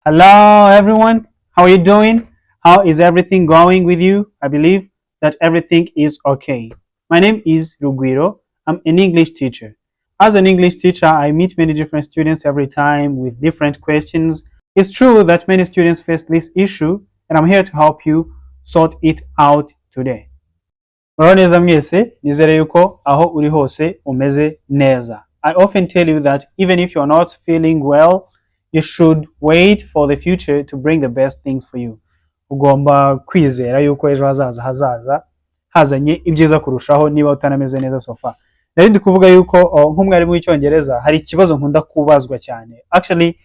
Hello, everyone. How are you doing? How is everything going with you? I believe that everything is okay. My name is Rugwiro. I'm an English teacher. As an English teacher, I meet many different students every time with different questions. It's true that many students face this issue, and I'm here to help you sort it out today. Muraho neza mwese, nizere yuko aho uri hose umeze neza. I often tell you that even if you're not feeling well, you should wait for the future to bring the best things for you. Ugomba kwizera yuko ejo hazaza hazanye ibyiza kurushaho niba utanameze neza so far. Nari ndi kuvuga yuko nk'umwarimu w'icyongereza hari ikibazo nkunda kubazwa cyane. Actually,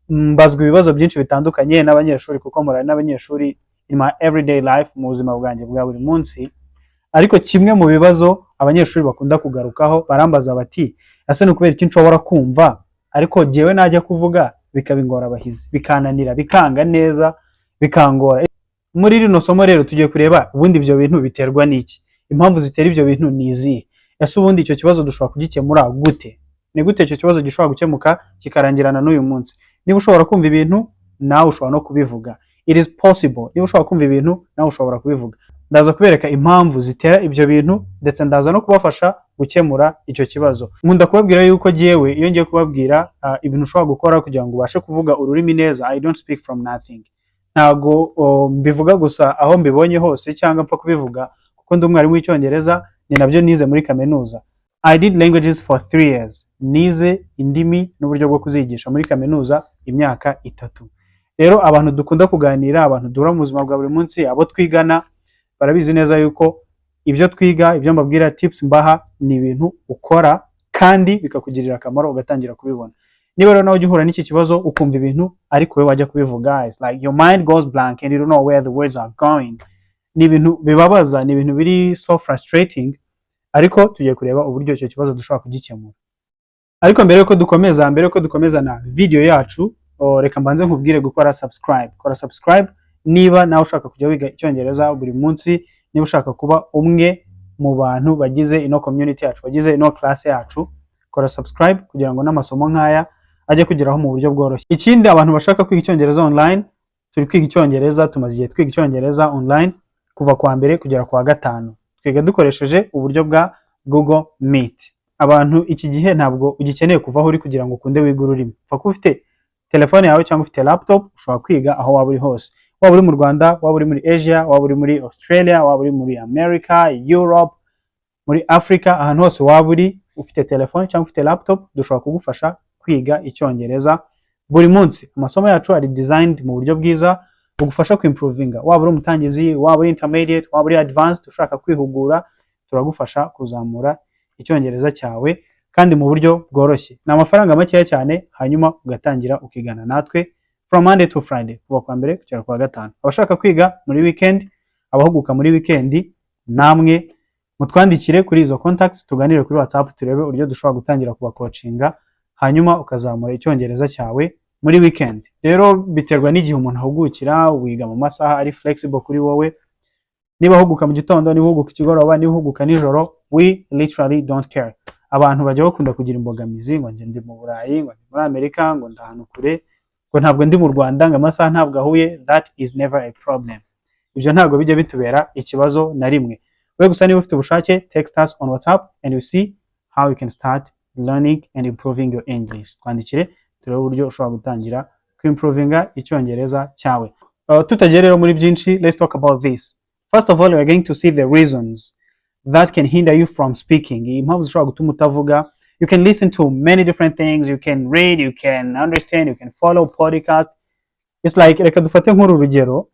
mbazwa ibibazo byinshi bitandukanye n'abanyeshuri kuko murari n'abanyeshuri in my everyday life mu buzima bwanjye bwa buri munsi. Ariko kimwe mu bibazo abanyeshuri bakunda kugarukaho barambaza bati ese ni kubera iki nshobora kumva ariko jyewe najya kuvuga bikaba ingorabahizi bikananira bikanga neza bikangora. Muri rino somo rero tugiye kureba ubundi ibyo bintu biterwa n'iki, impamvu zitera ibyo bintu ni izihe, ese ubundi icyo kibazo dushobora kugikemura gute, ni gute icyo kibazo gishobora gukemuka kikarangirana n'uyu munsi. Niba ushobora kumva ibintu nawe ushobora no kubivuga, it is possible. Niba ushobora kumva ibintu nawe ushobora kubivuga. Ndaza kubereka impamvu zitera ibyo bintu ndetse ndaza no kubafasha gukemura icyo kibazo. Nkunda kubabwira yuko jyewe iyo ngiye kubabwira ibintu ushobora gukora kugira ngo ubashe kuvuga ururimi neza, I don't speak from nothing. Ntago mbivuga gusa aho mbibonye hose cyangwa mpfa kubivuga kuko ndi umwarimu w'icyongereza, ni nabyo nize muri kaminuza. I did languages for 3 years. Nize indimi n'uburyo bwo kuzigisha muri kaminuza imyaka 3. Rero abantu dukunda kuganira, abantu duhura mu buzima bwa buri munsi, abo twigana barabizi neza yuko ibyo twiga, ibyo mbabwira, tips mbaha ni ibintu ukora kandi bikakugirira akamaro ugatangira kubibona. Niba rero nawe ugihura n'iki kibazo ukumva ibintu ariko we wajya kubivuga, it's like your mind goes blank and you don't know where the words are going. Ni ibintu bibabaza, ni ibintu biri so frustrating, ariko tugiye kureba uburyo icyo kibazo dushobora kugikemura. Ariko mbere yuko dukomeza na video yacu, reka mbanze nkubwire gukora subscribe. Kora subscribe niba nawe ushaka kujya wiga icyongereza buri munsi, niba ushaka kuba umwe mu bantu bagize ino community yacu, bagize ino class yacu, kora subscribe kugira ngo n'amasomo nkaya ajye kugeraho mu buryo bworoshye. Ikindi, abantu bashaka kwiga icyongereza online, turi kwiga icyongereza, tumaze igihe twiga icyongereza online kuva kwa mbere kugera kwa gatanu. Twiga dukoresheje uburyo bwa Google Meet. Abantu iki gihe ntabwo ugikeneye kuva aho uri kugira ngo ukunde wiga ururimi. Fa ko ufite telefone yawe cyangwa ufite laptop, ushobora kwiga aho waba uri hose. Waba uri mu Rwanda, waba uri muri Asia, waba uri muri Australia, waba uri muri America, Europe, muri Africa, ahantu hose waba uri, ufite telefone cyangwa ufite laptop, dushobora kugufasha kwiga icyongereza buri munsi. Amasomo yacu ari designed mu buryo bwiza bugufasha kwimprovinga. Waba uri umutangizi, waba uri intermediate, waba uri advanced, ushaka kwihugura, turagufasha kuzamura icyongereza cyawe kandi mu buryo bworoshye. Ni amafaranga makeya cyane, hanyuma ugatangira ukigana natwe from Monday to Friday, kuva kwa mbere kugera kwa gatanu. Abashaka kwiga muri weekend, abahuguka muri weekend, namwe mutwandikire kuri izo contacts, tuganire kuri WhatsApp turebe uburyo dushobora gutangira kuba coachinga, hanyuma ukazamura icyongereza cyawe muri weekend. Rero biterwa n'igihe umuntu ahugukira, wiga mu masaha ari flexible kuri wowe. Niba uhuguka mu gitondo, niba uhuguka ikigoroba, niba uhuguka nijoro, we literally don't care. Abantu bajya bakunda kugira imbogamizi ngo ndi mu Burayi, ngo ndi muri Amerika, ngo ndahantu kure, ngo ntabwo ndi mu Rwanda, ngo amasaha ntabwo ahuye. That is never a problem. Ibyo ntabwo bijya bitubera ikibazo na rimwe. We gusa niba ufite ubushake, text us on WhatsApp and you see how you can start learning and improving your English. Twandikire turebe uburyo ushobora gutangira kwimprovinga icyongereza cyawe. Tutagiye rero muri byinshi, let's talk about this. First of all, we are going to see the reasons that can hinder you from speaking. Impamvu zishobora gutuma utavuga. You can listen to many different things, you can read, you can understand, you can follow podcast. It's like, reka dufate nk'uru rugero,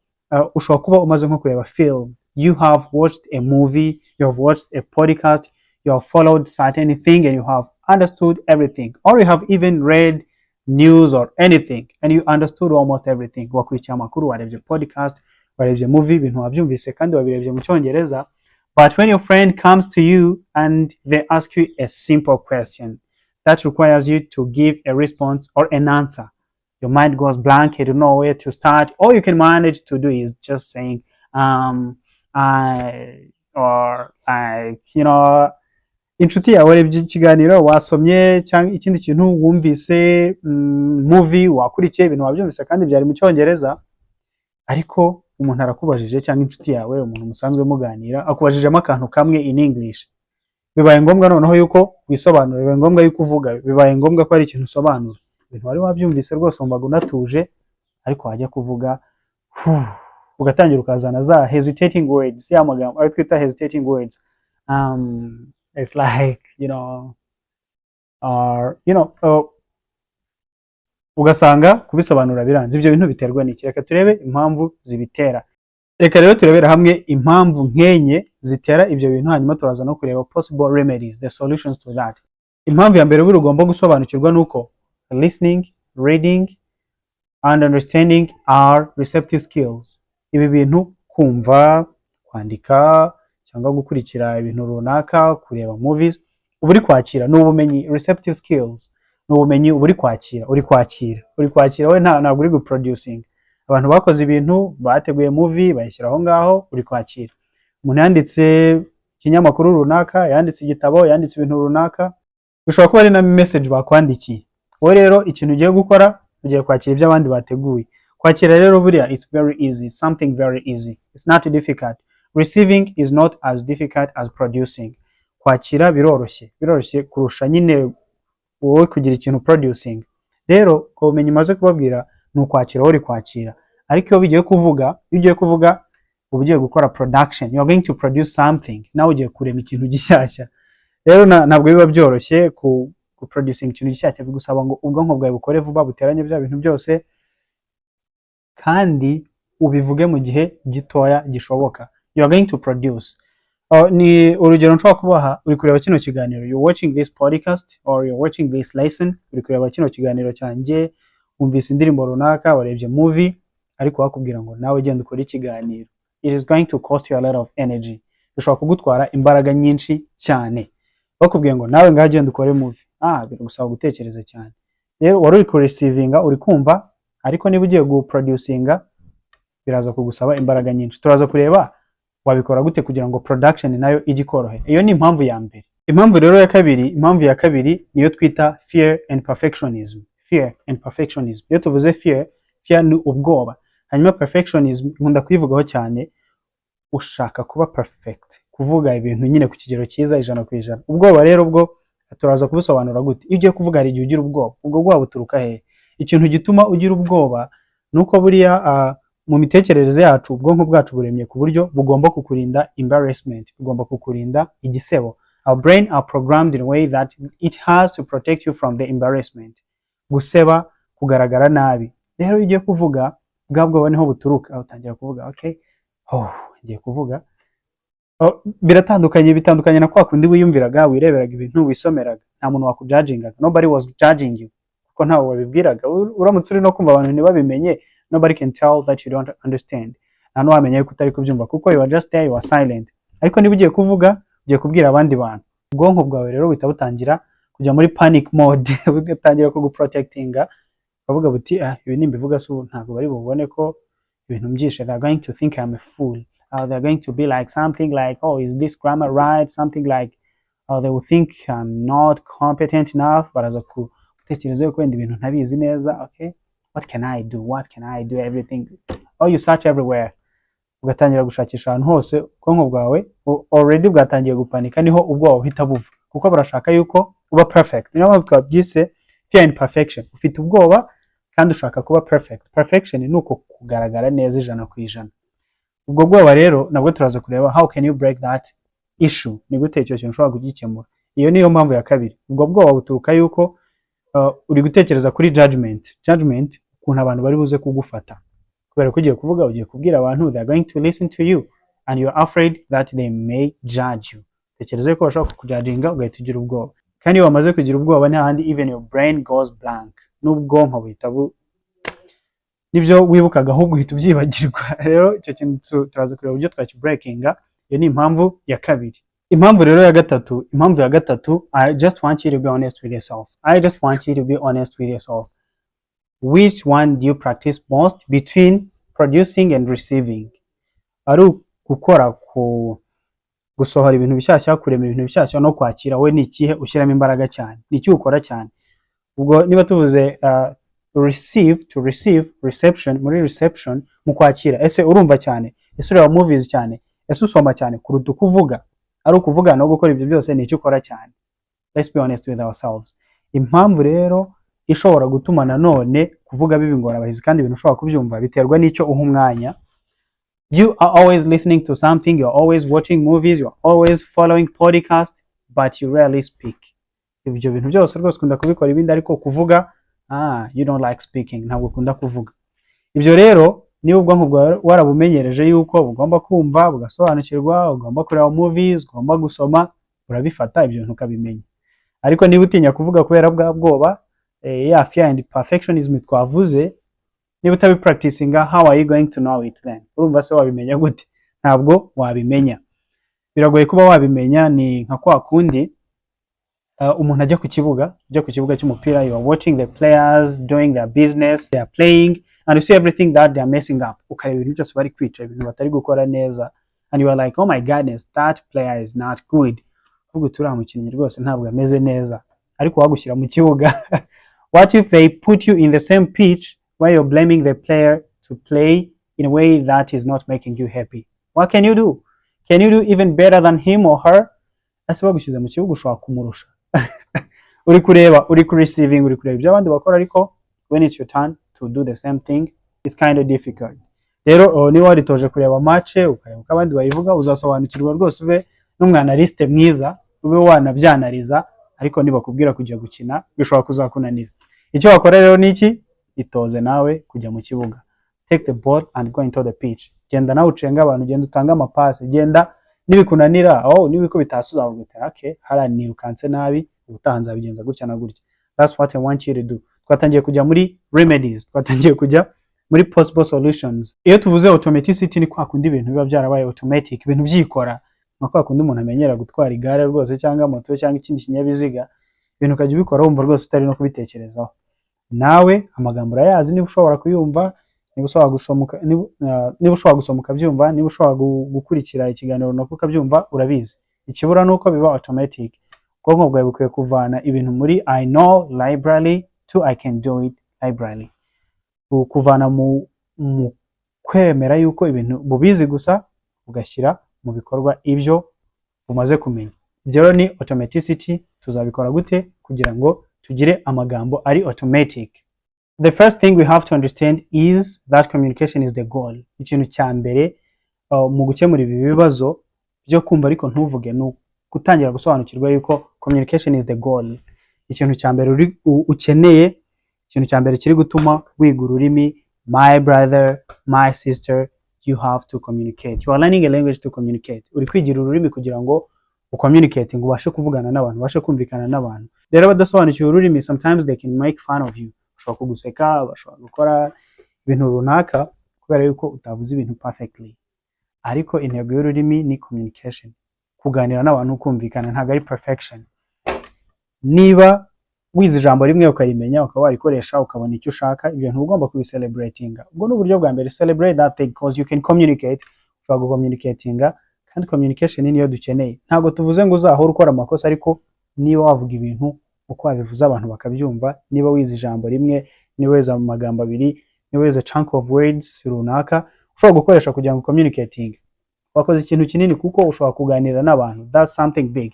ushobora kuba umaze nko kureba film, you have watched a movie, you have watched a podcast, you have followed certain thing and you have understood everything, or you have even read news or anything and you understood almost everything. Wakurikiye amakuru, warebye podcast, warebye movie, ibintu wabyumvise kandi wabirebye mu cyongereza. But when your friend comes to you and they ask you a simple question that requires you to give a response or an answer, your mind goes blank, you don't know where to start. All you can manage to do is just saying, or like, inshuti yawe warebye ikiganiro, wasomye cyangwa ikindi kintu wumvise, movie wakurikiye, ibintu wabyumvise kandi byari mu cyongereza, ariko umuntu arakubajije cyangwa inshuti yawe, umuntu musanzwe muganira akubajijemo akantu kamwe in English, bibaye ngombwa noneho yuko wisobanura, bibaye ngombwa yuko uvuga, bibaye ngombwa ko hari ikintu usobanura, ibintu wari wabyumvise rwose wumvaga unatuje, ariko wajya kuvuga ugatangira ukazana za hesitating words, ya magambo ayo twita hesitating words. It's like, ugasanga kubisobanura biranze. Ibyo bintu biterwa n'iki? Reka turebe impamvu zibitera. Reka rero turebera hamwe impamvu nkenye zitera ibyo bintu, hanyuma turaza no kureba possible remedies, the solutions to that. Impamvu ya mbere buri ugomba gusobanukirwa nuko listening, reading and understanding are receptive skills. Ibi bintu kumva, kwandika cyangwa gukurikira ibintu runaka, kureba movies, uburi kwakira n'ubumenyi, receptive skills n'ubumenyi uburi kwakira, uri kwakira we ntabwo uri guproducing. Abantu bakoze ibintu, bateguye movie bayishyira aho ngaho, uri kwakira. Umuntu yanditse ikinyamakuru runaka, yanditse igitabo, yanditse ibintu runaka, bishobora kuba ari na message bakwandikiye. Wowe rero ikintu ugiye gukora, ugiye kwakira ibyo abandi bateguye. Kwakira rero buriya it's very easy, something very easy, it's not difficult. Receiving is not as difficult as producing. Kwakira biroroshye kurusha nyine wowe kugira ikintu producing. Rero ubumenyi maze kubabwira ni ukwakira, uri kwakira. Ariko iyo ugiye kuvuga ugiye gukora production, you are going to produce something, nawe ugiye kurema ikintu gishyashya. Rero ntabwo biba byoroshye ku producing ikintu gishyashya, bigusaba ngo ubwonko bwawe bukore vuba, buteranye bya bintu byose kandi ubivuge mu gihe gitoya gishoboka. You are going to produce. Ni urugero nshobora kubaha, uri kureba kino kiganiro, you watching this podcast or you watching this lesson, uri kureba kino kiganiro cyanjye, umvise indirimbo runaka, warebye movie, ariko bakubwira ngo nawe genda ukore ikiganiro. It is going to cost you a lot of energy. Bishobora kugutwara imbaraga nyinshi cyane. Bakubwiye ngo nawe ngaho genda ukore movie, biragusaba gutekereza cyane. Rero wari uri ku receivinga, uri kumva, ariko niba ugiye guproducinga biraza kugusaba imbaraga nyinshi. Turaza kureba wabikora gute kugira ngo production nayo ijye korohe. Iyo ni impamvu ya mbere. Impamvu rero ya kabiri niyo twita fear and perfectionism. Fear and perfectionism. Iyo tuvuze fear ni ubwoba. Hanyuma perfectionism nkunda kwivugaho cyane, ushaka kuba perfect, kuvuga ibintu nyine ku kigero cyiza 100%. Ubwoba rero bwo turaza kubisobanura gute. Iyo ugiye kuvuga hari igihe ugira ubwoba, ubwo bwoba buturuka he? Ikintu gituma ugira ubwoba nuko buriya mu mitekerereze yacu ubwonko bwacu buremye ku buryo bugomba kukurinda embarrassment, bugomba kukurinda igisebo. Our brain are programmed in a way that it has to protect you from the embarrassment, guseba, kugaragara nabi. Rero iyo ugiye kuvuga bwa bwoba niho buturuka, utangira kuvuga okay, ngiye kuvuga. Bitandukanye na kwa kundi wiyumviraga, wireberaga ibintu, wisomeraga, nta muntu wakujudginga, nobody was judging you kuko ntawe wabibwiraga. Uramutse uri no kumva abantu ntibabimenye, nobody can tell that you don't understand. Nta n'uwamenya yuko utari kubyumva kuko you are just there, you are silent. Ariko niba ugiye kuvuga, ugiye kubwira abandi bantu, ubwonko bwawe rero buhita butangira kujya muri panic mode, bugatangira kuguprotectinga, bavuga buti ibi nimbivuga so ntabwo bari bubone ko ibintu mbyishe, they are going to think I'm a fool. They are going to be like something like, is this grammar right? Something like, they will think I'm not competent enough. Baraza kutekereza yuko wenda ibintu ntabizi neza. Okay, what can I do? Everything. You search everywhere. Ugatangira gushakisha ahantu hose, ubwonko bwawe already bwatangiye gupanika, niho ubwoba buhita buva kuko barashaka yuko uba perfect. Niyo mpamvu twabyise fear and perfection. Ufite ubwoba kandi ushaka kuba perfect. Perfection ni uko kugaragara neza 100%. Ubwo bwoba rero nabwo turaza kureba how can you break that issue, ni gute icyo kintu ushobora kugikemura. Iyo niyo mpamvu ya kabiri. Ubwo bwoba buturuka yuko uri gutekereza kuri judgment, ukuntu abantu bari buze kugufata. Kubera ko ugiye kuvuga, ugiye kubwira abantu, they are going to listen to you and you are afraid that they may judge you. Tekereza ko bashaka kukujudginga, ugahita ugira ubwoba. Kandi iyo wamaze kugira ubwoba n'ahandi even your brain goes blank. N'ubwonko buhita nibyo wibukaga ahubwo uhita ubyibagirwa. Rero icyo kintu turaza kureba uburyo twakibreakinga. Iyo ni impamvu ya kabiri. Impamvu rero ya gatatu, I just want you to be honest with yourself. Which one do you practice most between producing and receiving? Ari gukora gusohora ibintu bishyashya, kurema ibintu bishyashya no kwakira, we ni ikihe ushyiramo imbaraga cyane, ni iki ukora cyane. Ubwo niba tuvuze reception, muri reception mu kwakira, ese urumva cyane, ese ureba movies cyane, ese usoma cyane kuruta kuvuga, ari ukuvuga no gukora ibyo byose ni icyo ukora cyane. Let's be honest with ourselves. Impamvu rero ishobora gutuma nanone kuvuga biba ingorabahizi kandi ibintu ushobora kubyumva biterwa n'icyo uha umwanya. You are always listening to something, you're always watching movies, you're always following podcasts, but you rarely speak. Ibyo bintu byose rwose ukunda kubikora ibindi, ariko kuvuga you don't like speaking, ntabwo ukunda kuvuga. Ibyo rero niba ubwonko bwawe warabumenyereje yuko bugomba kumva, bugasobanukirwa, ugomba kureba movies, ugomba gusoma, urabifata ibyo bintu ukabimenya. Ariko niba utinya kuvuga kubera bwa bwoba, fear and perfectionism twavuze, niba utabipracticinga, how are you going to know it then? Urumva se wabimenya gute? Ntabwo wabimenya. Biragoye kuba wabimenya. Ni nka kwa kundi umuntu ajya ku kibuga cy'umupira, you are watching the players doing their business, they are playing, and you see everything that they are messing up. Ukareba ibintu byose bari kwica, ibintu batari gukora neza, and you are like, oh my goodness, that player is not good. Ubwo turiya mukinnyi rwose ntabwo ameze neza, ariko wagushyira mu kibuga. What if they put you in the same pitch where you're blaming the player to play in a way that is not making you happy? What can you do? Can you do even better than him or her? Ase bagushyize mu kibuga ushobora kumurusha. Uri kureba, uri receiving, uri kureba ibyo abandi bakora, ariko when it's your turn to do the same thing, it's kind of difficult. Rero niba waritoje kureba match ukareba uko abandi bayivuga, uzasobanukirwa rwose, ube n'umwanaliste mwiza, ube wanabyanariza, ariko niba kubwira kujya gukina bishobora kuzakunanira. Icyo wakora rero niki? Itoze nawe kujya mu kibuga. Take the ball and go into the pitch. Genda nawe ucenga abantu, genda utanga amapasi, genda nibikunanira, nibiko bitasuza uvuga okay, hala nirukanse nabi, ubutaha nzabigenza gutya na gutya. That's what I want you to do. Twatangiye kujya muri remedies, twatangiye kujya muri possible solutions. Iyo tuvuze automaticity, ni kwa kundi ibintu biba byarabaye automatic, ibintu byikora. Kwa kundi umuntu amenyera gutwara igare rwose cyangwa moto cyangwa ikindi kinyabiziga, ibintu ukajya ubikora wumva rwose utari no kubitekerezaho. Nawe amagambo urayazi, niba ushobora kuyumva, niba ushobora gusoma ukabyumva, niba ushobora gukurikira ikiganiro no kukabyumva, urabizi. Ikibura nuko biba automatic. Ubwonko bwawe bukwiye kuvana ibintu muri I know library to I can do it library. Kuvana mu kwemera yuko ibintu bubizi gusa, ugashyira mu bikorwa ibyo umaze kumenya. Ibyo ni automaticity. Tuzabikora gute kugira ngo tugire amagambo ari automatic? The first thing we have to understand is that communication is the goal. Ikintu cya mbere mu gukemura ibi bibazo byo kumva ariko ntuvuge, no gutangira gusobanukirwa yuko communication is the goal. Ikintu cya mbere ukeneye, ikintu cya mbere kiri gutuma wiga ururimi, my brother, my sister, you have to communicate. You are learning a language to communicate. Uri kwigira ururimi kugira ngo ucommunicate, ngo ubashe kuvugana n'abantu, ubashe kumvikana n'abantu. Rero badasobanukiwe ururimi, sometimes they can make fun of you. Bashobora kuguseka, bashobora gukora ibintu runaka kubera yuko utavuze ibintu perfectly. Ariko intego y'ururimi ni communication, kuganira n'abantu, kumvikana, ntabwo ari perfection. Niba wize ijambo rimwe ukarimenya, ukaba warikoresha, ukabona icyo ushaka, ibyo ntugomba kubicelebratinga. Ubwo ni uburyo bwa mbere. Celebrate that thing because you can communicate. Ushobora gucommunicatinga, kandi communication niyo dukeneye. Ntabwo tuvuze ngo uzahora ukora amakosa, ariko niba wavuga ibintu uko wabivuze abantu bakabyumva, niba wize ijambo rimwe, niba wize amagambo abiri, niba wize chunk of words runaka, ushobora gukoresha kugira ngo communicating, wakoze ikintu kinini kuko ushobora kuganira n'abantu. That's something big.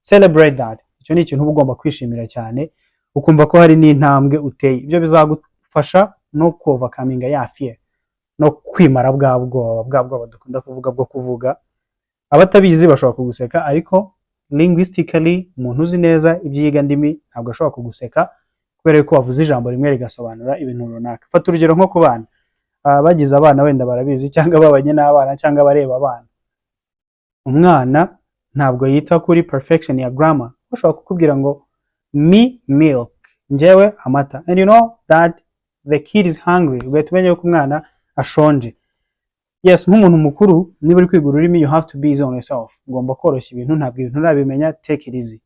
Celebrate that. Icyo ni ikintu ugomba kwishimira cyane, ukumva ko hari n'intambwe uteye. Ibyo bizagufasha no overcoming ya fear, no kwimara bwa bwoba dukunda kuvuga bwo kuvuga. Abatabizi bashobora kuguseka, ariko linguistically umuntu uzi neza ibyiga ndimi ntabwo ashobora kuguseka kubera ko wavuze ijambo rimwe rigasobanura ibintu runaka. Fata urugero nko ku bana, bagize abana wenda barabizi, cyangwa babanye n'abana, cyangwa bareba abana. Umwana ntabwo yita kuri perfection ya grammar. Ushobora kukubwira ngo me milk, njyewe amata, and you know that the kid is hungry. Ugahita umenya ko umwana ashonje. Yes, nk'umuntu mukuru niba uri kwiga ururimi, you have to be easy on yourself. Ugomba koroshya ibintu, ntabwo ibintu urabimenya, take it easy.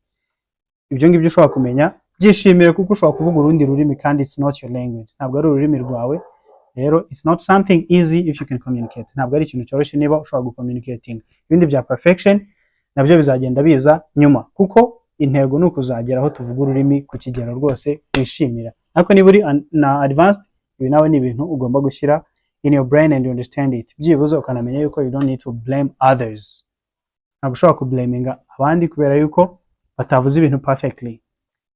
Ibyo ngibyo ushobora kumenya, byishimire kuko ushobora kuvuga urundi rurimi kandi it's not your language, ntabwo ari ururimi rwawe. Rero it's not something easy if you can communicate. Ntabwo ari ikintu cyoroshye niba ushobora gucommunicating. Ibindi bya perfection nabyo bizagenda biza nyuma, kuko intego ni ukuzagera aho tuvuga ururimi ku kigero rwose wishimira. Ariko niba uri na advanced, ibi nawe ni ibintu ugomba gushyira in your brain and you understand it, byibuze ukanamenya yuko you don't need to blame others. Ntabwo ushobora kublaminga abandi kubera yuko batavuze ibintu perfectly.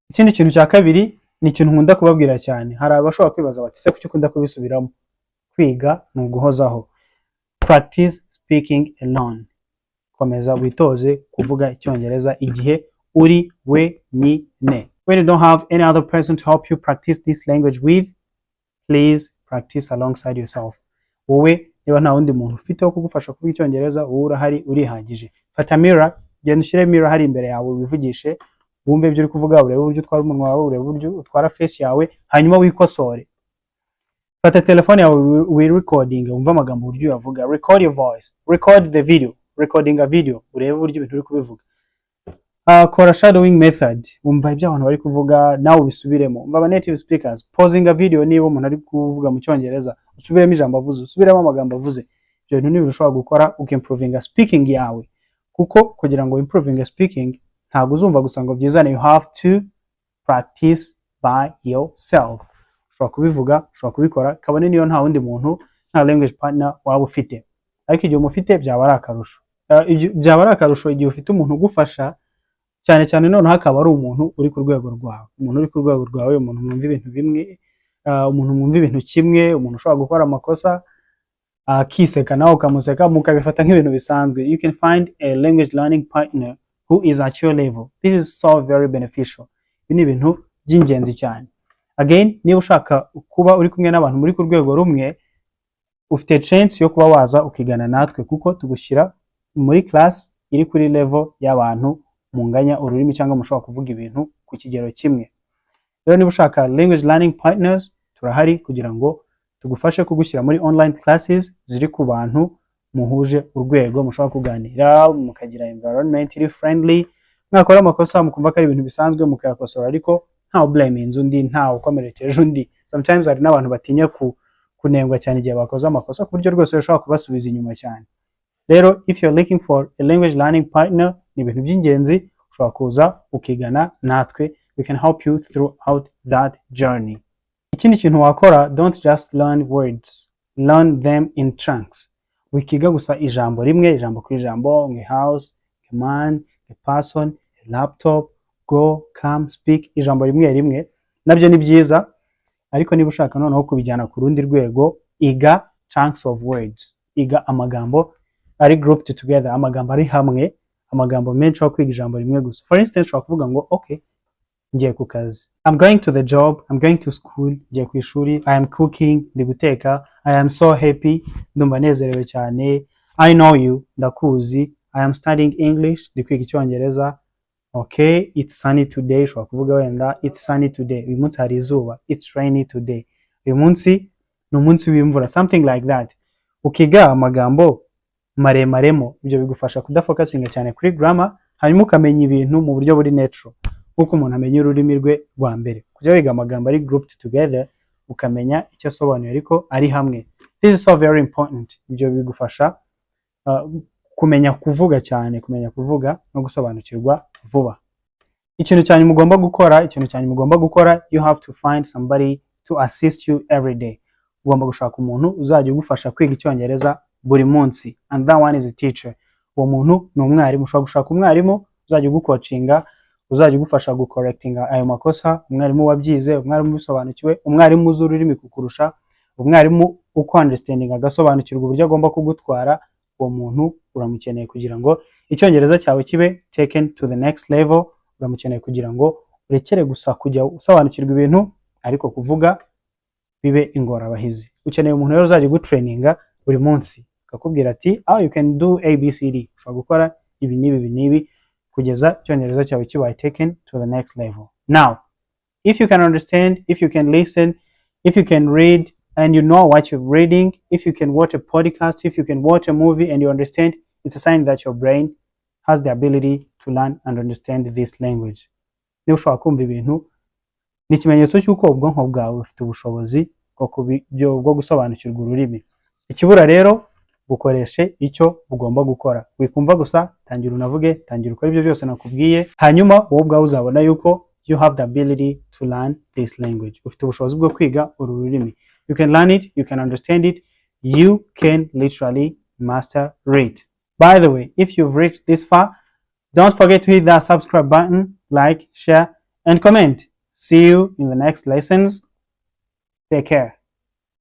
Ikindi kintu cya kabiri ni ikintu nkunda kubabwira cyane, hari abashobora kwibaza bati se kuki ukunda kubisubiramo? Kwiga ni uguhozaho. Practice speaking alone. Komeza witoze kuvuga icyongereza igihe uri wenyine. When you don't have any other person to help you practice this language with, please practice alongside yourself. Wowe niba nta wundi muntu ufite wo kugufasha kuvuga icyongereza, wowe urahari urihagije. Fata mirror, genda ushyire mirror hari imbere yawe, wivugishe, wumve ibyo uri kuvuga, urebe uburyo utwara umunwa wawe, urebe uburyo utwara face yawe, hanyuma wikosore. Fata telefone yawe recording, wumva amagambo uburyo uyavuga. Record your voice, record the video, recording a video, urebe uburyo ibintu uri kubivuga. Kora shadowing method, wumva ibyo abantu bari kuvuga nawe ubisubiremo. Umva native speakers, pausing a video niba umuntu ari kuvuga mu cyongereza, usubiremo ijambo avuze, usubiremo amagambo avuze. Ibyo bintu ni bishobora gukora ukimproving speaking yawe, kuko kugira ngo improving speaking ntabwo uzumva gusa ngo byizane, you have to practice by yourself. Ushobora kubivuga, ushobora kubikora, kabone niyo nta wundi muntu, nta language partner waba ufite. Ariko igihe umufite byaba ari akarusho. Byaba ari akarusho igihe ufite umuntu ugufasha, cyane cyane noneho akaba ari umuntu uri ku rwego rwawe. Umuntu uri ku rwego rwawe, umuntu mwumva ibintu bimwe, umuntu mwumva ibintu kimwe, umuntu ushobora gukora amakosa akiseka nawe ukamuseka, mukabifata nk'ibintu bisanzwe. You can find a language learning partner who is at your level. This is so very beneficial. Ibi ni ibintu by'ingenzi cyane. Again, niba ushaka kuba uri kumwe n'abantu muri ku rwego rumwe, ufite chance yo kuba waza ukigana natwe, kuko tugushyira muri class iri kuri level y'abantu munganya ururimi cyangwa mushobora kuvuga ibintu ku kigero kimwe. Rero niba ushaka language learning partners, turahari kugira ngo tugufashe kugushyira muri online classes ziri ku bantu muhuje urwego, mushobora kuganira, mukagira environment iri friendly, mwakora amakosa mukumva ko ari ibintu bisanzwe mukayakosora, ariko ntawe blaminze undi, ntawe ukomerekeje undi. Sometimes hari n'abantu batinya kunengwa cyane igihe bakoze amakosa, ku buryo rwose bashobora kubasubiza inyuma cyane. Rero if you're looking for a language learning partner, ni ibintu by'ingenzi, ushobora kuza ukigana natwe. We can help you throughout that journey. Ikindi kintu wakora, don't just learn words, learn them in chunks. Wikiga gusa ijambo rimwe, ijambo ku ijambo, nge house, nge man, nge person, nge laptop, go, come, speak, ijambo rimwe rimwe. Nabyo ni byiza, ariko niba ushaka noneho kubijyana ku rundi rwego, iga chunks of words. Iga amagambo ari grouped together, amagambo ari hamwe, amagambo menshi aho kwiga ijambo rimwe gusa. For instance, ushobora kuvuga ngo okay, ngiye ku kazi. I'm going to the job, I'm going to school, ngiye ku ishuri, I am cooking, ndi guteka, I am so happy, ndumva nezerewe cyane, I know you, ndakuzi, I am studying English, ndi kwiga icyongereza. Okay, it's sunny today, ushobora kuvuga wenda it's sunny today, uyu munsi hari izuba, it's rainy today, uyu munsi ni umunsi w'imvura, something like that. Ukiga amagambo maremaremo, ibyo bigufasha kudafocusinga cyane kuri grammar, hanyuma ukamenya ibintu mu buryo buri natural, kuko umuntu amenya ururimi rwe rwa mbere. Kujya wiga amagambo ari grouped together, ukamenya icyo asobanuye ariko ari hamwe. This is so very important. Ibyo bigufasha kumenya kuvuga cyane, kumenya kuvuga no gusobanukirwa vuba. Ikintu cyane mugomba gukora, you have to find somebody to assist you every day. Ugomba gushaka umuntu uzajya ugufasha kwiga icyongereza buri munsi, and that one is a teacher. Uwo muntu ni umwarimu. Ushobora gushaka umwarimu uzajya ugucoachinga, uzajya ugufasha gucorrectinga ayo makosa, umwarimu wabyize, umwarimu bisobanukiwe, umwarimu uzi ururimi kukurusha, umwarimu uko understanding agasobanukirwa uburyo agomba kugutwara. Uwo muntu uramukeneye kugira ngo icyongereza cyawe kibe taken to the next level. Uramukeneye kugira ngo urekere gusa kujya usobanukirwa ibintu ariko kuvuga bibe ingorabahizi. Ukeneye umuntu rero uzajya gutraininga buri munsi, akakubwira ati you can do ABCD, ushobora gukora ibi n'ibi kugeza icyongereza cyawe kibaye taken to the next level. Now, if you can understand, if you can listen, if you can read and you know what you're reading, if you can watch a podcast, if you can watch a movie and you understand, it's a sign that your brain has the ability to learn and understand this language. Niba ushobora kumva ibintu, ni ikimenyetso cy'uko ubwonko bwawe bufite ubushobozi bwo gusobanukirwa ururimi. Ikibura rero, bukoreshe icyo bugomba gukora. Wikumva gusa, tangira unavuge, tangira ukora ibyo byose nakubwiye, hanyuma wowe ubwawe uzabona yuko you have the ability to learn this language. Ufite ubushobozi bwo kwiga uru rurimi. You can learn it, you can understand it, you can literally master it. By the way, if you've reached this far, don't forget to hit that subscribe button, like, share, and comment. See you in the next lessons. Take care.